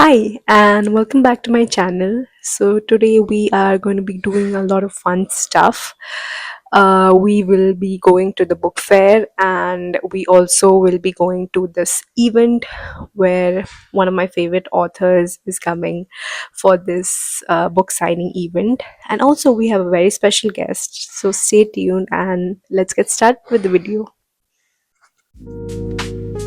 Hi, and welcome back to my channel. So, today we are going to be doing a lot of fun stuff. We will be going to the book fair, and we also will be going to this event where one of my favorite authors is coming for this book signing event. And also, we have a very special guest. So, stay tuned and let's get started with the video.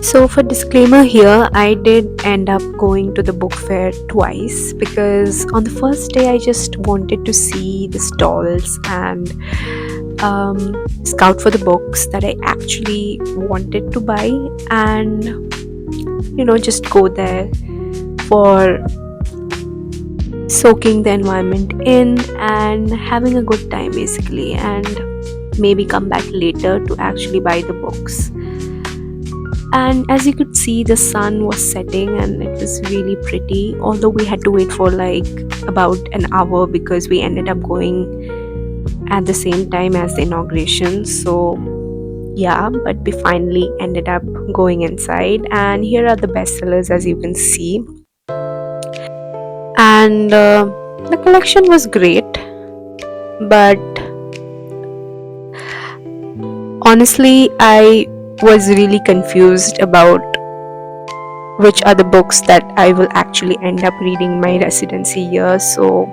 So, for disclaimer here, I did end up going to the book fair twice because on the first day I just wanted to see the stalls and scout for the books that I actually wanted to buy, and just go there for soaking the environment in and having a good time basically, and maybe come back later to actually buy the books. And as you could see, the sun was setting and it was really pretty, although we had to wait for like about an hour because we ended up going at the same time as the inauguration. So yeah, but we finally ended up going inside, and here are the bestsellers as you can see. And the collection was great, but honestly I was really confused about which are the books that I will actually end up reading my residency year. So,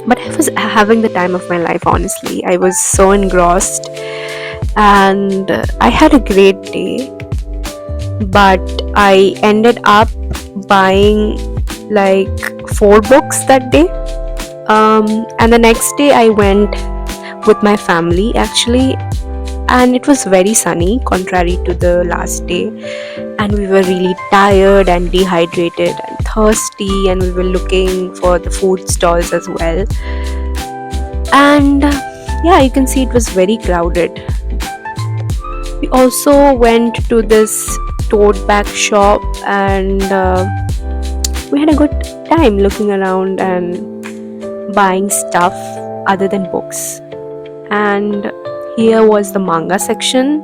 but I was having the time of my life, honestly. I was so engrossed, and I had a great day, but I ended up buying like four books that day. And the next day, I went with my family actually, and it was very sunny, contrary to the last day, and we were really tired and dehydrated and thirsty, and we were looking for the food stalls as well. And yeah, you can see it was very crowded. We also went to this tote bag shop, and we had a good time looking around and buying stuff other than books. And here was the manga section,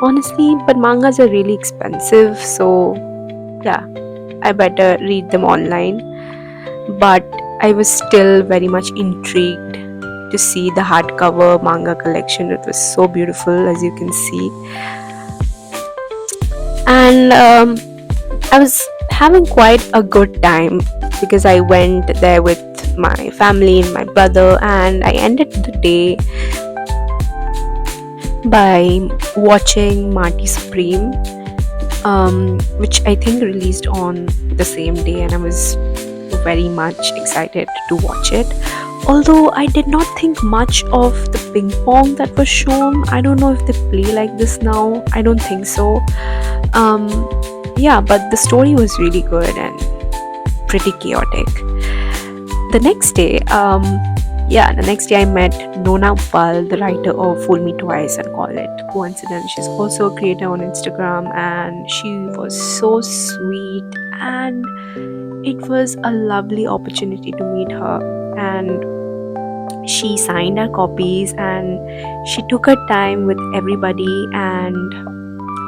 honestly, but mangas are really expensive, so yeah, I better read them online. But I was still very much intrigued to see the hardcover manga collection. It was so beautiful, as you can see. And I was having quite a good time because I went there with my family and my brother, and I ended the day by watching Marty Supreme, which I think released on the same day, and I was very much excited to watch it. Although I did not think much of the ping pong that was shown. I don't know if they play like this now. I don't think so. Um, yeah, but the story was really good and pretty chaotic. The next day I met Nona Uppal, the writer of Fool Me Twice and Call It Coincidence. She's also a creator on Instagram, and she was so sweet, and it was a lovely opportunity to meet her. And she signed our copies, and she took her time with everybody, and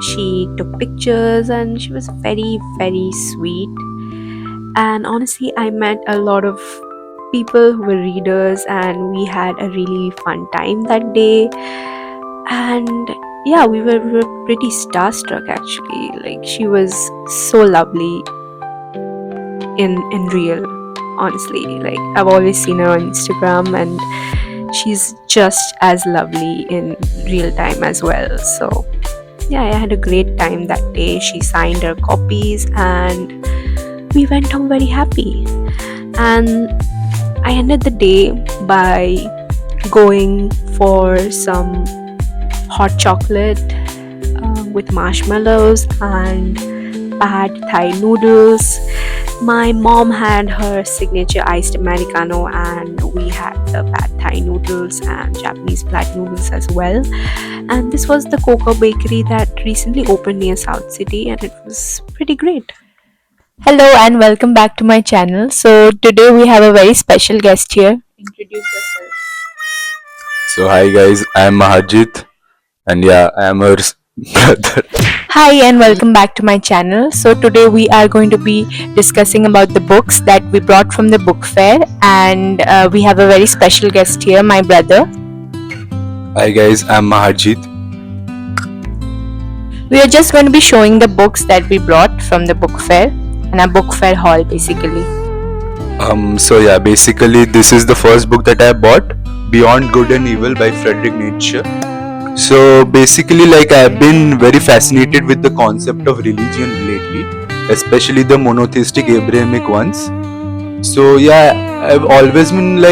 she took pictures, and she was very, very sweet. And honestly, I met a lot of people who were readers, and we had a really fun time that day. And yeah, we were pretty starstruck actually. Like, she was so lovely in real, honestly. Like, I've always seen her on Instagram, and she's just as lovely in real time as well. So yeah, I had a great time that day. She signed her copies, and we went home very happy. And I ended the day by going for some hot chocolate with marshmallows and pad Thai noodles. My mom had her signature iced Americano, and we had the pad Thai noodles and Japanese flat noodles as well. And this was the Cocoa Bakery that recently opened near South City, and it was pretty great. Hello and welcome back to my channel. So today we have a very special guest here. Introduce yourself. So hi guys, I am Mahajit, and yeah, I am her brother. Hi and welcome back to my channel. So today we are going to be discussing about the books that we brought from the book fair, and we have a very special guest here, my brother. Hi guys, I'm Maharjit. We are just going to be showing the books that we brought from the book fair and a book fair hall basically. Basically this is the first book that I bought, Beyond Good and Evil by Friedrich Nietzsche. So basically, I've been very fascinated with the concept of religion lately, especially the monotheistic Abrahamic ones. So I've always been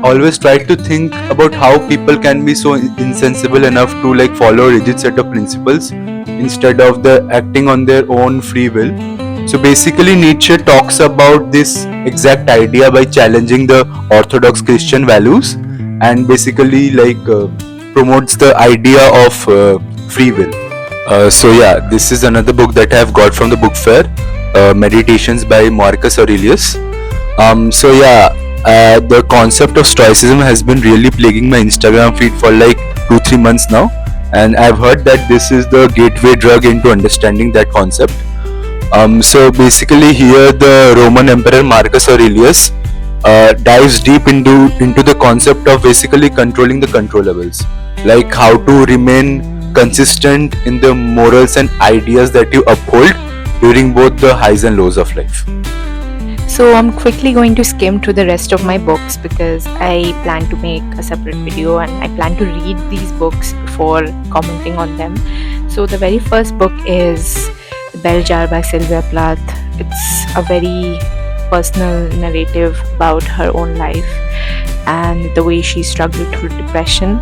always tried to think about how people can be so insensible enough to follow a rigid set of principles instead of the acting on their own free will. So basically, Nietzsche talks about this exact idea by challenging the orthodox Christian values and basically promotes the idea of free will. This is another book that I have got from the book fair, Meditations by Marcus Aurelius. The concept of stoicism has been really plaguing my Instagram feed for 2-3 months now, and I've heard that this is the gateway drug into understanding that concept. Here the Roman Emperor Marcus Aurelius dives deep into the concept of basically controlling the controllables, like how to remain consistent in the morals and ideas that you uphold during both the highs and lows of life. So I'm quickly going to skim through the rest of my books because I plan to make a separate video and I plan to read these books before commenting on them. So the very first book is The Bell Jar by Sylvia Plath. It's a very personal narrative about her own life and the way she struggled through depression.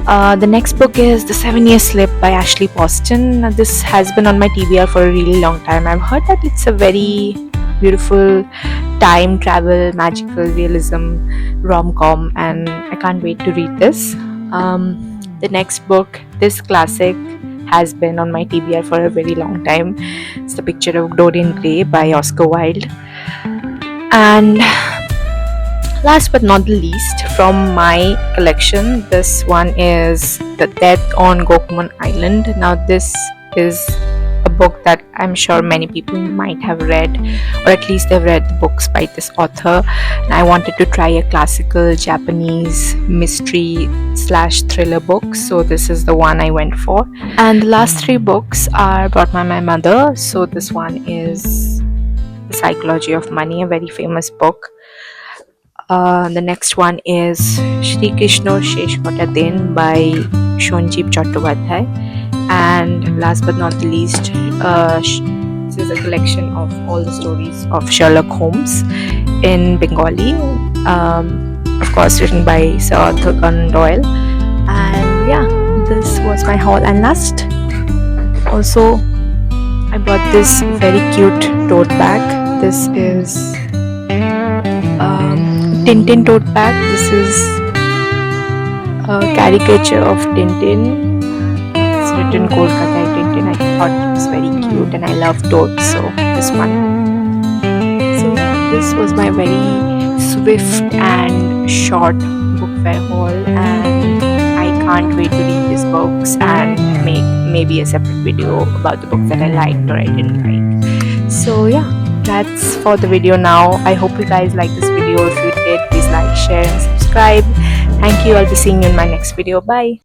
The next book is The 7-Year Slip by Ashley Poston. This has been on my TBR for a really long time. I've heard that it's a very beautiful time travel, magical realism rom-com, and I can't wait to read this. The next book, this classic, has been on my TBR for a very long time. It's The Picture of Dorian Gray by Oscar Wilde. And last but not the least, from my collection, this one is The Death on Gokumon Island. Now this is a book that I'm sure many people might have read, or at least they've read the books by this author, and I wanted to try a classical Japanese mystery / thriller book, so this is the one I went for. And the last 3 books are brought by my mother. So this one is The Psychology of Money, a very famous book. The next one is Shri Krishna Shesh Kota Din by Shonjeev Chattopadhyay. And last but not the least, this is a collection of all the stories of Sherlock Holmes in Bengali, of course written by Sir Arthur Conan Doyle. And yeah, this was my haul. And last, also I bought this very cute tote bag. This is Tintin tote bag. This is a caricature of Tintin. It's written Kolkata Tintin. I thought it was very cute and I love totes, so this one. So this was my very swift and short book fair haul, and I can't wait to read these books and make maybe a separate video about the books that I liked or I didn't like. So yeah, that's for the video now. I hope you guys like this video. If you did, please like, share and subscribe. Thank you. I'll be seeing you in my next video. Bye.